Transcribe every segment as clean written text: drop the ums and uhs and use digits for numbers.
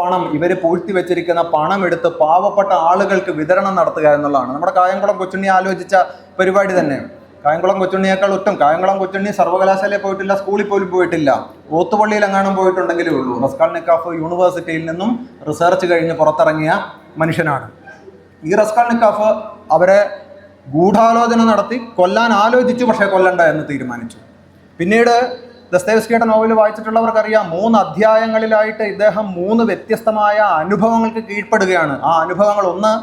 പണം, ഇവർ പൂഴ്ത്തി വെച്ചിരിക്കുന്ന പണം എടുത്ത് പാവപ്പെട്ട ആളുകൾക്ക് വിതരണം നടത്തുക എന്നുള്ളതാണ്. നമ്മുടെ കായംകുളം കൊച്ചുണ്ണി ആലോചിച്ച പരിപാടി തന്നെ. കായംകുളം കൊച്ചുണ്ണിയേക്കാൾ ഒട്ടും. കായംകുളം കൊച്ചുണ്ണി സർവകലാശാലയിൽ പോയിട്ടില്ല, സ്കൂളിൽ പോലും പോയിട്ടില്ല, ഓത്തുപള്ളിയിൽ എങ്ങാനും പോയിട്ടുണ്ടെങ്കിലേ ഉള്ളൂ. റസ്കാൾനിക്കോഫ് യൂണിവേഴ്സിറ്റിയിൽ നിന്നും റിസർച്ച് കഴിഞ്ഞ് പുറത്തിറങ്ങിയ മനുഷ്യനാണ്. ഈ റസ്കാൾനിക്കോഫ് അവരെ ഗൂഢാലോചന നടത്തി കൊല്ലാൻ ആലോചിച്ചു, പക്ഷേ കൊല്ലണ്ട എന്ന് തീരുമാനിച്ചു. പിന്നീട് ദസ്തയേവ്സ്കിയുടെ നോവൽ വായിച്ചിട്ടുള്ളവർക്കറിയാം, 3 അധ്യായങ്ങളിലായിട്ട് ഇദ്ദേഹം 3 വ്യത്യസ്തമായ അനുഭവങ്ങൾക്ക് കീഴ്പ്പെടുകയാണ്. ആ അനുഭവങ്ങൾ, ഒന്ന്,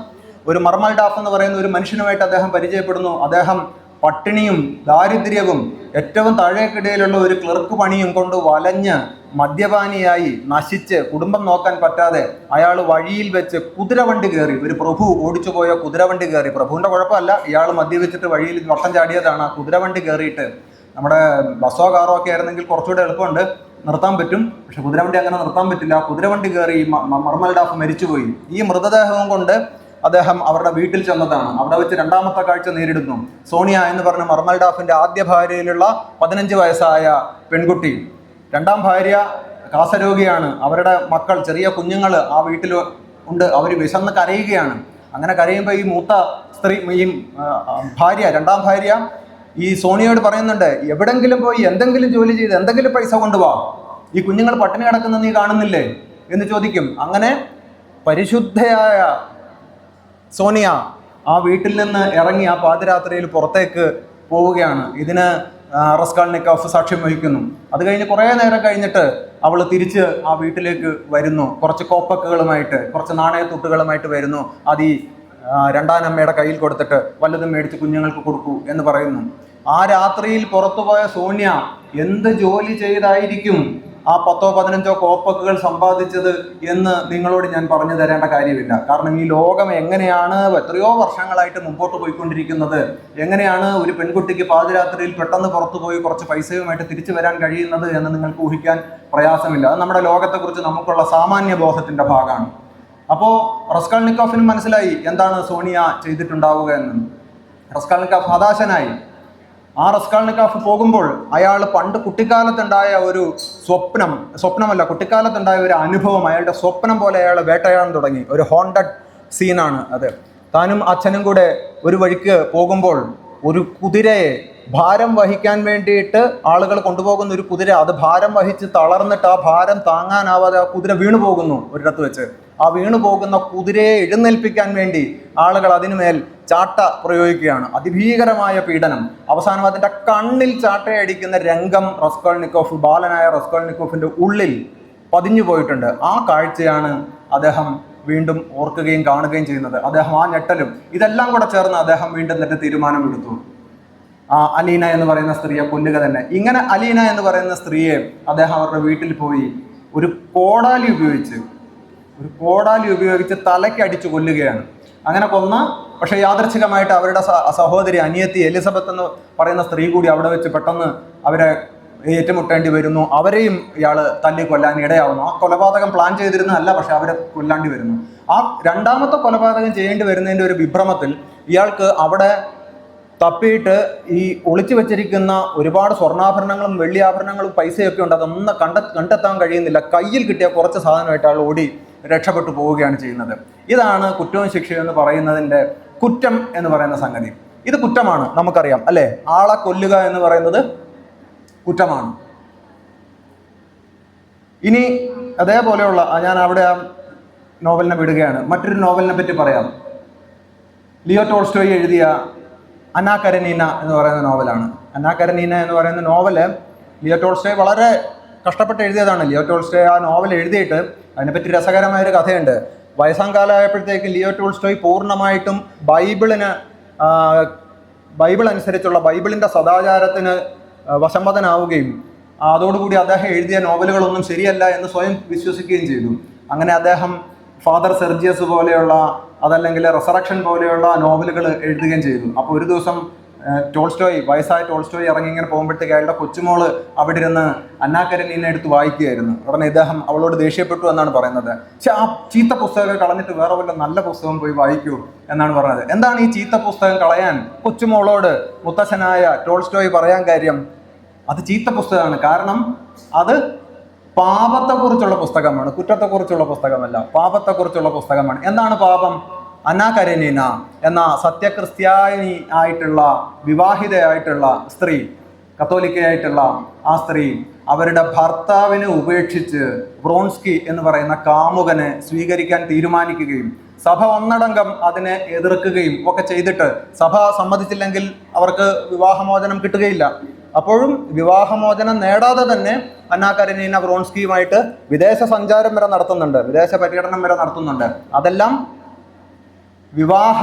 ഒരു മർമൽഡാഫ് എന്ന് പറയുന്ന ഒരു മനുഷ്യനുമായിട്ട് അദ്ദേഹം പരിചയപ്പെടുന്നു. അദ്ദേഹം പട്ടിണിയും ദാരിദ്ര്യവും ഏറ്റവും താഴേക്കിടയിലുള്ള ഒരു ക്ലർക്ക് പണിയും കൊണ്ട് വലഞ്ഞ് മദ്യപാനിയായി നശിച്ച് കുടുംബം നോക്കാൻ പറ്റാതെ അയാൾ വഴിയിൽ വെച്ച് കുതിരവണ്ടി കയറി, ഒരു പ്രഭു ഓടിച്ചു പോയ കുതിരവണ്ടി കയറി. പ്രഭുവിൻ്റെ കുഴപ്പമല്ല, ഇയാൾ മദ്യവെച്ചിട്ട് വഴിയിൽ വട്ടം ചാടിയതാണ്. ആ കുതിരവണ്ടി കയറിയിട്ട്, നമ്മുടെ ബസ്സോ കാറോ ഒക്കെ ആയിരുന്നെങ്കിൽ കുറച്ചുകൂടെ എളുപ്പമുണ്ട്, നിർത്താൻ പറ്റും. പക്ഷെ കുതിരവണ്ടി അങ്ങനെ നിർത്താൻ പറ്റില്ല. കുതിരവണ്ടി കയറി മർമൽഡാഫ് മരിച്ചുപോയി. ഈ മൃതദേഹവും കൊണ്ട് അദ്ദേഹം അവരുടെ വീട്ടിൽ ചെന്നതാണ്. അവിടെ വെച്ച് രണ്ടാമത്തെ കാഴ്ച നേരിടുന്നു. സോണിയ എന്ന് പറഞ്ഞ മർമൽഡാഫിന്റെ ആദ്യ ഭാര്യയിലുള്ള 15 വയസ്സായ പെൺകുട്ടി. രണ്ടാം ഭാര്യ കാസരോഗിയാണ്. അവരുടെ മക്കൾ, ചെറിയ കുഞ്ഞുങ്ങൾ ആ വീട്ടിൽ ഉണ്ട്. അവർ വിശന്ന് കരയുകയാണ്. അങ്ങനെ കരയുമ്പോൾ ഈ മൂത്ത സ്ത്രീ, ഈ ഭാര്യ, രണ്ടാം ഭാര്യ ഈ സോണിയോട് പറയുന്നുണ്ട്, എവിടെങ്കിലും പോയി എന്തെങ്കിലും ജോലി ചെയ്ത് എന്തെങ്കിലും പൈസ കൊണ്ടുപോവാ, ഈ കുഞ്ഞുങ്ങൾ പട്ടിണി കിടക്കുന്ന നീ കാണുന്നില്ലേ എന്ന് ചോദിക്കും. അങ്ങനെ പരിശുദ്ധയായ സോണിയ ആ വീട്ടിൽ നിന്ന് ഇറങ്ങി ആ പാതിരാത്രിയിൽ പുറത്തേക്ക് പോവുകയാണ്. ഇതിന് റസ്കാൾനിക്കോഫ് സാക്ഷ്യം വഹിക്കുന്നു. അത് കഴിഞ്ഞ് കുറേ നേരം കഴിഞ്ഞിട്ട് അവൾ തിരിച്ച് ആ വീട്ടിലേക്ക് വരുന്നു. കുറച്ച് കോപ്പക്കുകളുമായിട്ട്, കുറച്ച് നാണയത്തുട്ടുകളുമായിട്ട് വരുന്നു. അത് ഈ രണ്ടാനമ്മയുടെ കയ്യിൽ കൊടുത്തിട്ട് വല്ലതും മേടിച്ച് കുഞ്ഞുങ്ങൾക്ക് കൊടുക്കൂ എന്ന് പറയുന്നു. ആ രാത്രിയിൽ പുറത്തുപോയ സോണിയ എന്ത് ജോലി ചെയ്തായിരിക്കും ആ 10-15 കോപ്പക്കുകൾ സമ്പാദിച്ചത് എന്ന് നിങ്ങളോട് ഞാൻ പറഞ്ഞു തരേണ്ട കാര്യമില്ല. കാരണം ഈ ലോകം എങ്ങനെയാണ് എത്രയോ വർഷങ്ങളായിട്ട് മുമ്പോട്ട് പോയിക്കൊണ്ടിരിക്കുന്നത്, എങ്ങനെയാണ് ഒരു പെൺകുട്ടിക്ക് പാതിരാത്രിയിൽ പെട്ടെന്ന് പുറത്തുപോയി കുറച്ച് പൈസയുമായിട്ട് തിരിച്ചു വരാൻ കഴിയുന്നത് എന്ന് നിങ്ങൾക്ക് ഊഹിക്കാൻ പ്രയാസമില്ല. അത് നമ്മുടെ ലോകത്തെക്കുറിച്ച് നമുക്കുള്ള സാമാന്യ ബോധത്തിന്റെ ഭാഗമാണ്. അപ്പോൾ റസ്കാൾനിക്കോഫിനും മനസ്സിലായി എന്താണ് സോണിയ ചെയ്തിട്ടുണ്ടാവുക എന്ന്. റസ്കാൾനിക്കോഫ് ഹതാശനായി. ആ റസ്കാൾനിക്കോഫ് പോകുമ്പോൾ അയാൾ പണ്ട് കുട്ടിക്കാലത്തുണ്ടായ ഒരു സ്വപ്നമല്ല, കുട്ടിക്കാലത്തുണ്ടായ ഒരു അനുഭവം, അയാളുടെ സ്വപ്നം പോലെ അയാൾ വേട്ടയാടാൻ തുടങ്ങി. ഒരു ഹോണ്ടഡ് സീനാണ് അത്. താനും അച്ഛനും കൂടെ ഒരു വഴിക്ക് പോകുമ്പോൾ ഒരു കുതിരയെ ഭാരം വഹിക്കാൻ വേണ്ടിയിട്ട് ആളുകൾ കൊണ്ടുപോകുന്ന ഒരു കുതിര, അത് ഭാരം വഹിച്ച് തളർന്നിട്ട് ആ ഭാരം താങ്ങാനാവാതെ ആ കുതിര വീണു പോകുന്നു ഒരിടത്ത് വെച്ച്. ആ വീണു പോകുന്ന കുതിരയെ എഴുന്നേൽപ്പിക്കാൻ വേണ്ടി ആളുകൾ അതിനുമേൽ ചാട്ട പ്രയോഗിക്കുകയാണ്. അതിഭീകരമായ പീഡനം. അവസാനം അതിൻ്റെ കണ്ണിൽ ചാട്ടയടിക്കുന്ന രംഗം റസ്കാൾനിക്കോഫ്, ബാലനായ റസ്കാൾനിക്കോഫിന്റെ ഉള്ളിൽ പതിഞ്ഞു പോയിട്ടുണ്ട്. ആ കാഴ്ചയാണ് അദ്ദേഹം വീണ്ടും ഓർക്കുകയും കാണുകയും ചെയ്യുന്നത്. അദ്ദേഹം ആ ഞെട്ടലും ഇതെല്ലാം കൂടെ ചേർന്ന് അദ്ദേഹം വീണ്ടും തന്നെ തീരുമാനമെടുത്തു, അലീന എന്ന് പറയുന്ന സ്ത്രീയെ കൊല്ലുക തന്നെ. ഇങ്ങനെ അലീന എന്ന് പറയുന്ന സ്ത്രീയെ അദ്ദേഹം അവരുടെ വീട്ടിൽ പോയി ഒരു കോടാലി ഉപയോഗിച്ച് തലയ്ക്ക് അടിച്ചു കൊല്ലുകയാണ്. അങ്ങനെ കൊന്ന്, പക്ഷെ യാദൃച്ഛികമായിട്ട് അവരുടെ സഹോദരി അനിയത്തി എലിസബത്ത് എന്ന് പറയുന്ന സ്ത്രീ കൂടി അവിടെ വെച്ച് പെട്ടെന്ന് അവരെ ഏറ്റുമുട്ടേണ്ടി വരുന്നു. അവരെയും ഇയാൾ തല്ലി കൊല്ലാൻ ഇടയാവുന്നു. ആ കൊലപാതകം പ്ലാൻ ചെയ്തിരുന്നതല്ല, പക്ഷെ അവരെ കൊല്ലാണ്ടി വരുന്നു. ആ രണ്ടാമത്തെ കൊലപാതകം ചെയ്യേണ്ടി വരുന്നതിൻ്റെ ഒരു വിഭ്രമത്തിൽ ഇയാൾക്ക് അവിടെ തപ്പിയിട്ട് ഈ ഒളിച്ചു വെച്ചിരിക്കുന്ന ഒരുപാട് സ്വർണ്ണാഭരണങ്ങളും വെള്ളിയാഭരണങ്ങളും പൈസയൊക്കെ ഉണ്ട്, അതൊന്നും കണ്ടെത്താൻ കഴിയുന്നില്ല. കയ്യിൽ കിട്ടിയ കുറച്ച് സാധനമായിട്ട് ആൾ ഓടി രക്ഷപ്പെട്ടു പോവുകയാണ് ചെയ്യുന്നത്. ഇതാണ് കുറ്റവും ശിക്ഷയും എന്ന് പറയുന്നതിൻ്റെ കുറ്റം എന്ന് പറയുന്ന സംഗതി. ഇത് കുറ്റമാണ്, നമുക്കറിയാം അല്ലേ? ആളെ കൊല്ലുക എന്ന് പറയുന്നത് കുറ്റമാണ്. ഇനി അതേപോലെയുള്ള, ഞാൻ അവിടെ ആ നോവലിനെ വിടുകയാണ്. മറ്റൊരു നോവലിനെ പറ്റി പറയാം. ലിയോ ടോൾസ്റ്റോയ് എഴുതിയ അന്നാ കരനീന എന്ന് പറയുന്ന നോവലാണ്. അന്നാ കരനീന എന്ന് പറയുന്ന നോവല് ലിയോ ടോൾസ്റ്റോയ് വളരെ കഷ്ടപ്പെട്ട് എഴുതിയതാണ്. ലിയോ ടോൾസ്റ്റോയ് ആ നോവൽ എഴുതിയിട്ട് അതിനെപ്പറ്റി രസകരമായൊരു കഥയുണ്ട്. വയസ്സാം കാലമായപ്പോഴത്തേക്ക് ലിയോ ടോൾസ്റ്റോയ് പൂർണ്ണമായിട്ടും ബൈബിൾ അനുസരിച്ചുള്ള ബൈബിളിൻ്റെ സദാചാരത്തിന് വശംവദനാവുകയും അതോടുകൂടി അദ്ദേഹം എഴുതിയ നോവലുകളൊന്നും ശരിയല്ല എന്ന് സ്വയം വിശ്വസിക്കുകയും ചെയ്തു. അങ്ങനെ അദ്ദേഹം ഫാദർ സെർജിയസ് പോലെയുള്ള, അതല്ലെങ്കിൽ റിസറക്ഷൻ പോലെയുള്ള നോവലുകൾ എഴുതുകയും ചെയ്തു. അപ്പോൾ ഒരു ദിവസം വയസ്സായ ടോൾസ്റ്റോയ് ഇറങ്ങി ഇങ്ങനെ പോകുമ്പോഴത്തേക്ക് അയാളുടെ കൊച്ചുമോള് അവിടെ ഇരുന്ന് അന്നാ കരനീന എടുത്ത് വായിക്കുകയായിരുന്നു. ഉടനെ ഇദ്ദേഹം അവളോട് ദേഷ്യപ്പെട്ടു എന്നാണ് പറയുന്നത്. പക്ഷെ ആ ചീത്ത പുസ്തകം കളഞ്ഞിട്ട് വേറെ വല്ല നല്ല പുസ്തകം പോയി വായിക്കൂ എന്നാണ് പറഞ്ഞത്. എന്താണ് ഈ ചീത്ത പുസ്തകം കളയാൻ കൊച്ചുമോളോട് മുത്തച്ഛനായ ടോൾസ്റ്റോയ് പറയാൻ കാര്യം? അത് ചീത്ത പുസ്തകമാണ്, കാരണം അത് പാപത്തെക്കുറിച്ചുള്ള പുസ്തകമാണ്, കുറ്റത്തെക്കുറിച്ചുള്ള പുസ്തകമല്ല, പാപത്തെക്കുറിച്ചുള്ള പുസ്തകമാണ്. എന്താണ് പാപം? അന്നാ കരനീന എന്ന സത്യക്രിസ്ത്യാനി ആയിട്ടുള്ള വിവാഹിതയായിട്ടുള്ള സ്ത്രീ, കത്തോലിക്കയായിട്ടുള്ള ആ സ്ത്രീ അവരുടെ ഭർത്താവിനെ ഉപേക്ഷിച്ച് വ്രോൺസ്കി എന്ന് പറയുന്ന കാമുകനെ സ്വീകരിക്കാൻ തീരുമാനിക്കുകയും സഭ ഒന്നടങ്കം അതിനെ എതിർക്കുകയും ഒക്കെ ചെയ്തിട്ട് സഭ സമ്മതിച്ചില്ലെങ്കിൽ അവർക്ക് വിവാഹമോചനം കിട്ടുകയില്ല. അപ്പോഴും വിവാഹമോചനം നേടാതെ തന്നെ അന്നാ കരനീന വ്രോൺസ്കിയുമായിട്ട് വിദേശ സഞ്ചാരം വരെ നടത്തുന്നുണ്ട്, വിദേശ പര്യടനം വരെ നടത്തുന്നുണ്ട്. അതെല്ലാം വിവാഹ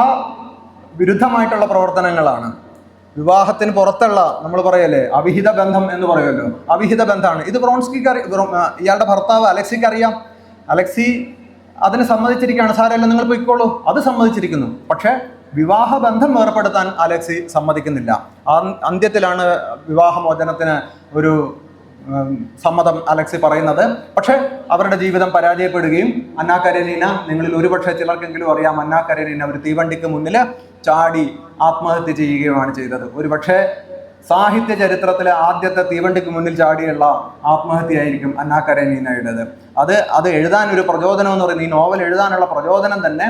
വിരുദ്ധമായിട്ടുള്ള പ്രവർത്തനങ്ങളാണ്. വിവാഹത്തിന് പുറത്തുള്ള, നമ്മൾ പറയല്ലേ അവിഹിത ബന്ധം എന്ന് പറയുമല്ലോ, അവിഹിത ബന്ധമാണ് ഇത്. വ്രോൺസ്കിക്ക് ഇയാളുടെ ഭർത്താവ് അലക്സിക്ക് അറിയാം. അലക്സി അതിന് സമ്മതിച്ചിരിക്കുകയാണ്. സാരമല്ല, നിങ്ങൾ പോയിക്കോളൂ, അത് സമ്മതിച്ചിരിക്കുന്നു. പക്ഷേ വിവാഹ ബന്ധം ഏർപ്പെടുത്താൻ അലക്സി സമ്മതിക്കുന്നില്ല. അന്ത്യത്തിലാണ് വിവാഹമോചനത്തിന് ഒരു സമ്മതം അലക്സി പറയുന്നത്. പക്ഷേ അവരുടെ ജീവിതം പരാജയപ്പെടുകയും അന്നാ കരനീന, നിങ്ങളിൽ ഒരുപക്ഷെ ചിലർക്കെങ്കിലും അറിയാം, അന്നാ കരനീന ഒരു തീവണ്ടിക്ക് മുന്നിൽ ചാടി ആത്മഹത്യ ചെയ്യുകയുമാണ് ചെയ്തത്. ഒരുപക്ഷെ സാഹിത്യ ചരിത്രത്തിലെ ആദ്യത്തെ തീവണ്ടിക്ക് മുന്നിൽ ചാടിയുള്ള ആത്മഹത്യയായിരിക്കും അന്നാ കരനീനയുടേത്. അത് എഴുതാൻ ഒരു പ്രചോദനം എന്ന് പറയുന്നത്, ഈ നോവൽ എഴുതാനുള്ള പ്രചോദനം തന്നെ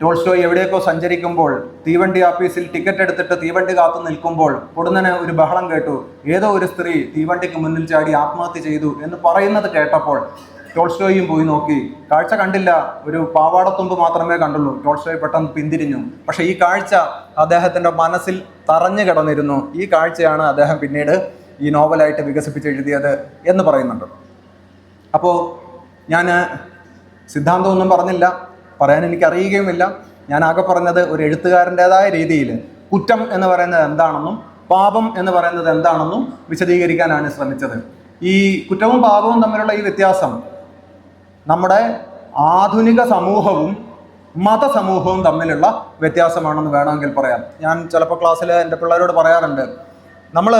ടോൾസ്റ്റോയ് എവിടെയൊക്കെ സഞ്ചരിക്കുമ്പോൾ തീവണ്ടി ആഫീസിൽ ടിക്കറ്റ് എടുത്തിട്ട് തീവണ്ടി കാത്തു നിൽക്കുമ്പോൾ പൊടുന്നനെ ഒരു ബഹളം കേട്ടു, ഏതോ ഒരു സ്ത്രീ തീവണ്ടിക്ക് മുന്നിൽ ചാടി ആത്മഹത്യ ചെയ്തു എന്ന് പറയുന്നത് കേട്ടപ്പോൾ ടോൾസ്റ്റോയും പോയി നോക്കി. കാഴ്ച കണ്ടില്ല, ഒരു പാവാടത്തുമ്പ് മാത്രമേ കണ്ടുള്ളൂ. ടോൾസ്റ്റോയ് പെട്ടെന്ന് പിന്തിരിഞ്ഞു. പക്ഷേ ഈ കാഴ്ച അദ്ദേഹത്തിൻ്റെ മനസ്സിൽ തറഞ്ഞു കിടന്നിരുന്നു. ഈ കാഴ്ചയാണ് അദ്ദേഹം പിന്നീട് ഈ നോവലായിട്ട് വികസിപ്പിച്ചെഴുതിയത് എന്ന് പറയുന്നുണ്ട്. അപ്പോൾ ഞാൻ സിദ്ധാന്തമൊന്നും പറഞ്ഞില്ല, പറയാൻ എനിക്കറിയുകയുമില്ല. ഞാൻ ആകെ പറഞ്ഞത് ഒരു എഴുത്തുകാരൻ്റെതായ രീതിയിൽ കുറ്റം എന്ന് പറയുന്നത് എന്താണെന്നും പാപം എന്ന് പറയുന്നത് എന്താണെന്നും വിശദീകരിക്കാനാണ് ശ്രമിച്ചത്. ഈ കുറ്റവും പാപവും തമ്മിലുള്ള ഈ വ്യത്യാസം നമ്മുടെ ആധുനിക സമൂഹവും മതസമൂഹവും തമ്മിലുള്ള വ്യത്യാസമാണെന്ന് വേണമെങ്കിൽ പറയാം. ഞാൻ ചിലപ്പോൾ ക്ലാസ്സിൽ എൻ്റെ പിള്ളേരോട് പറയാറുണ്ട്, നമ്മൾ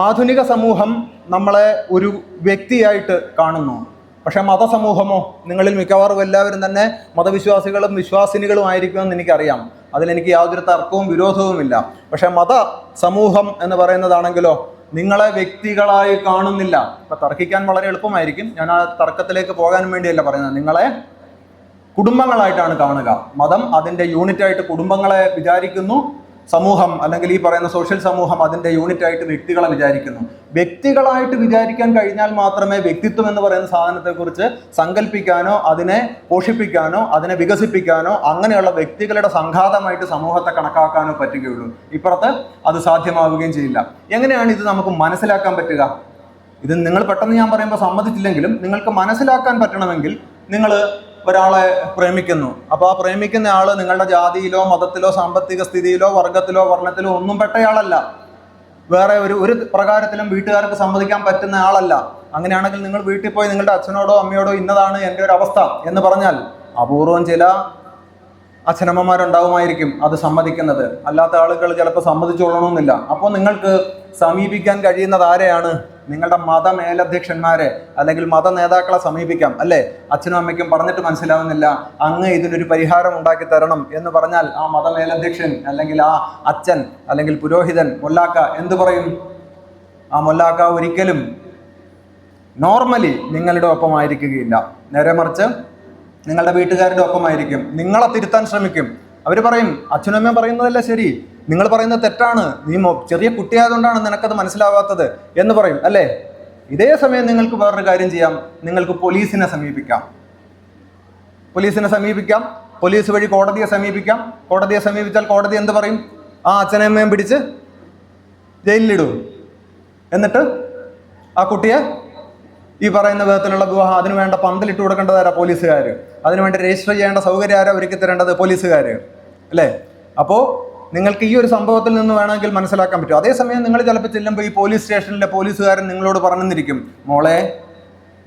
ആധുനിക സമൂഹം നമ്മളെ ഒരു വ്യക്തിയായിട്ട് കാണുന്നു. പക്ഷേ മതസമൂഹമോ, നിങ്ങളിൽ മിക്കവാറും എല്ലാവരും തന്നെ മതവിശ്വാസികളും വിശ്വാസിനികളും ആയിരിക്കുമെന്ന് എനിക്കറിയാം. അതിലെനിക്ക് യാതൊരു തർക്കവും വിരോധവുമില്ല. പക്ഷേ മതസമൂഹം എന്ന് പറയുന്നതാണെങ്കിലോ നിങ്ങളെ വ്യക്തികളായി കാണുന്നില്ല. ഇപ്പം തർക്കിക്കാൻ വളരെ എളുപ്പമായിരിക്കും, ഞാൻ ആ തർക്കത്തിലേക്ക് പോകാൻ വേണ്ടിയല്ല പറയുന്നത്. നിങ്ങളെ കുടുംബങ്ങളായിട്ടാണ് കാണുക. മതം അതിൻ്റെ യൂണിറ്റായിട്ട് കുടുംബങ്ങളെ വിചാരിക്കുന്നു, സമൂഹം അല്ലെങ്കിൽ ഈ പറയുന്ന സോഷ്യൽ സമൂഹം അതിൻ്റെ യൂണിറ്റായിട്ട് വ്യക്തികളെ വിചാരിക്കുന്നു. വ്യക്തികളായിട്ട് വിചാരിക്കാൻ കഴിഞ്ഞാൽ മാത്രമേ വ്യക്തിത്വം എന്ന് പറയുന്ന സാധനത്തെക്കുറിച്ച് സങ്കല്പിക്കാനോ അതിനെ പോഷിപ്പിക്കാനോ അതിനെ വികസിപ്പിക്കാനോ അങ്ങനെയുള്ള വ്യക്തികളുടെ സംഘാതമായിട്ട് സമൂഹത്തെ കണക്കാക്കാനോ പറ്റുകയുള്ളൂ. ഇപ്പുറത്ത് അത് സാധ്യമാവുകയും ചെയ്യില്ല. എങ്ങനെയാണ് ഇത് നമുക്ക് മനസ്സിലാക്കാൻ പറ്റുക? ഇത് നിങ്ങൾ പെട്ടെന്ന് ഞാൻ പറയുമ്പോൾ സമ്മതിച്ചില്ലെങ്കിലും നിങ്ങൾക്ക് മനസ്സിലാക്കാൻ പറ്റണമെങ്കിൽ നിങ്ങൾ ഒരാളെ പ്രേമിക്കുന്നു. അപ്പോൾ ആ പ്രേമിക്കുന്ന ആൾ നിങ്ങളുടെ ജാതിയിലോ മതത്തിലോ സാമ്പത്തിക സ്ഥിതിയിലോ വർഗത്തിലോ വർണ്ണത്തിലോ ഒന്നും പെട്ടയാളല്ല. വേറെ ഒരു പ്രകാരത്തിലും വീട്ടുകാർക്ക് സമ്മതിക്കാൻ പറ്റുന്ന ആളല്ല. അങ്ങനെയാണെങ്കിൽ നിങ്ങൾ വീട്ടിൽ പോയി നിങ്ങളുടെ അച്ഛനോടോ അമ്മയോടോ ഇന്നതാണ് എൻ്റെ ഒരു അവസ്ഥ എന്ന് പറഞ്ഞാൽ അപൂർവം ചില അച്ഛനമ്മമാരുണ്ടാവുമായിരിക്കും അത് സമ്മതിക്കുന്നത്. അല്ലാത്ത ആളുകൾ ചിലപ്പോൾ സമ്മതിച്ചോളണമെന്നില്ല. അപ്പോൾ നിങ്ങൾക്ക് സമീപിക്കാൻ കഴിയുന്നത് ആരെയാണ്? നിങ്ങളുടെ മതമേലധ്യക്ഷന്മാരെ അല്ലെങ്കിൽ മത നേതാക്കളെ സമീപിക്കാം, അല്ലേ? അച്ഛനും അമ്മയ്ക്കും പറഞ്ഞിട്ട് മനസ്സിലാവുന്നില്ല, അങ്ങ് ഇതിനൊരു പരിഹാരം ഉണ്ടാക്കി തരണം എന്ന് പറഞ്ഞാൽ ആ മതമേലധ്യക്ഷൻ അല്ലെങ്കിൽ ആ അച്ഛൻ അല്ലെങ്കിൽ പുരോഹിതൻ, മൊല്ലാക്ക എന്തു പറയും? ആ മൊല്ലാക്ക ഒരിക്കലും നോർമലി നിങ്ങളുടെ ഒപ്പമായിരിക്കുകയില്ല. നേരെ മറിച്ച് നിങ്ങളുടെ വീട്ടുകാരുടെ ഒപ്പമായിരിക്കും. നിങ്ങളെ തിരുത്താൻ ശ്രമിക്കും. അവർ പറയും, അച്ഛനമ്മയും പറയുന്നതല്ല ശരി, നിങ്ങൾ പറയുന്നത് തെറ്റാണ്, നീ ചെറിയ കുട്ടിയായതുകൊണ്ടാണ് നിനക്കത് മനസ്സിലാവാത്തത് എന്ന് പറയും, അല്ലേ? ഇതേ സമയം നിങ്ങൾക്ക് വേറൊരു കാര്യം ചെയ്യാം. നിങ്ങൾക്ക് പോലീസിനെ സമീപിക്കാം. പോലീസ് വഴി കോടതിയെ സമീപിക്കാം. കോടതിയെ സമീപിച്ചാൽ കോടതി എന്ത് പറയും? ആ അച്ഛനമ്മയും പിടിച്ച് ജയിലിലിടൂ. എന്നിട്ട് ആ കുട്ടിയെ ഈ പറയുന്ന വിധത്തിലുള്ള വിവാഹം, അതിനുവേണ്ട പന്തലിട്ട് കൊടുക്കേണ്ടതാരാ? പോലീസുകാർ. അതിനുവേണ്ടി രജിസ്റ്റർ ചെയ്യേണ്ട സൗകര്യം ആരാ ഒരുക്കി തരേണ്ടത്? പോലീസുകാർ, അല്ലേ? അപ്പോൾ നിങ്ങൾക്ക് ഈ ഒരു സംഭവത്തിൽ നിന്ന് വേണമെങ്കിൽ മനസ്സിലാക്കാൻ പറ്റും. അതേസമയം നിങ്ങൾ ചിലപ്പോൾ ചെല്ലുമ്പോൾ ഈ പോലീസ് സ്റ്റേഷനിലെ പോലീസുകാരൻ നിങ്ങളോട് പറഞ്ഞിരിക്കും, മോളെ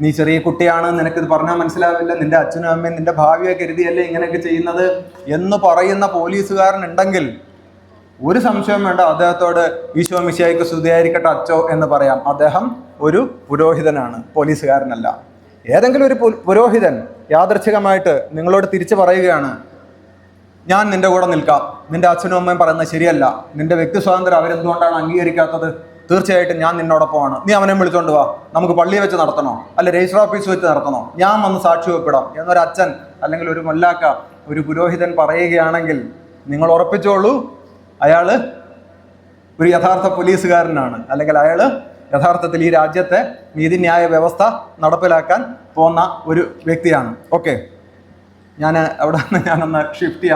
നീ ചെറിയ കുട്ടിയാണ്, നിനക്കിത് പറഞ്ഞാൽ മനസ്സിലാവില്ല, നിന്റെ അച്ഛനും അമ്മയും നിന്റെ ഭാവിയെ കരുതിയല്ലേ ഇങ്ങനെയൊക്കെ ചെയ്യുന്നത് എന്ന് പറയുന്ന പോലീസുകാരൻ ഉണ്ടെങ്കിൽ ഒരു സംശയം വേണ്ട, അദ്ദേഹത്തോട് ഈശോ മിശിഹായ്ക്ക് സ്തുതിയായിരിക്കട്ടെ അച്ചോ എന്ന് പറയാം. അദ്ദേഹം ഒരു പുരോഹിതനാണ്, പോലീസുകാരനല്ല. ഏതെങ്കിലും ഒരു പുരോഹിതൻ യാദൃച്ഛികമായിട്ട് നിങ്ങളോട് തിരിച്ചു പറയുകയാണ്, ഞാൻ നിന്റെ കൂടെ നിൽക്കാം, നിന്റെ അച്ഛനും അമ്മയും പറയുന്നത് ശരിയല്ല, നിന്റെ വ്യക്തി സ്വാതന്ത്ര്യം അവരെന്തുകൊണ്ടാണ് അംഗീകരിക്കാത്തത് തീർച്ചയായിട്ടും ഞാൻ നിന്നോടൊപ്പമാണ്, നീ അവനെ വിളിച്ചോണ്ട് വാ, നമുക്ക് പള്ളിയിൽ വെച്ച് നടത്തണോ അല്ല രജിസ്റ്റർ ഓഫീസ് വെച്ച് നടത്തണോ, ഞാൻ വന്ന് സാക്ഷി ഒപ്പിടാം എന്നൊരു അച്ഛൻ അല്ലെങ്കിൽ ഒരു മൊല്ലാക്ക, ഒരു പുരോഹിതൻ പറയുകയാണെങ്കിൽ നിങ്ങൾ ഉറപ്പിച്ചോളൂ, അയാള് ഒരു യഥാർത്ഥ പോലീസുകാരനാണ്, അല്ലെങ്കിൽ അയാൾ യഥാർത്ഥത്തിൽ ഈ രാജ്യത്തെ നീതിന്യായ വ്യവസ്ഥ നടപ്പിലാക്കാൻ പോകുന്ന ഒരു വ്യക്തിയാണ്. ഓക്കെ, ഞാൻ അവിടെ നിന്ന് ഞാനൊന്ന് ഷിഫ്റ്റ് ചെയ്യാം.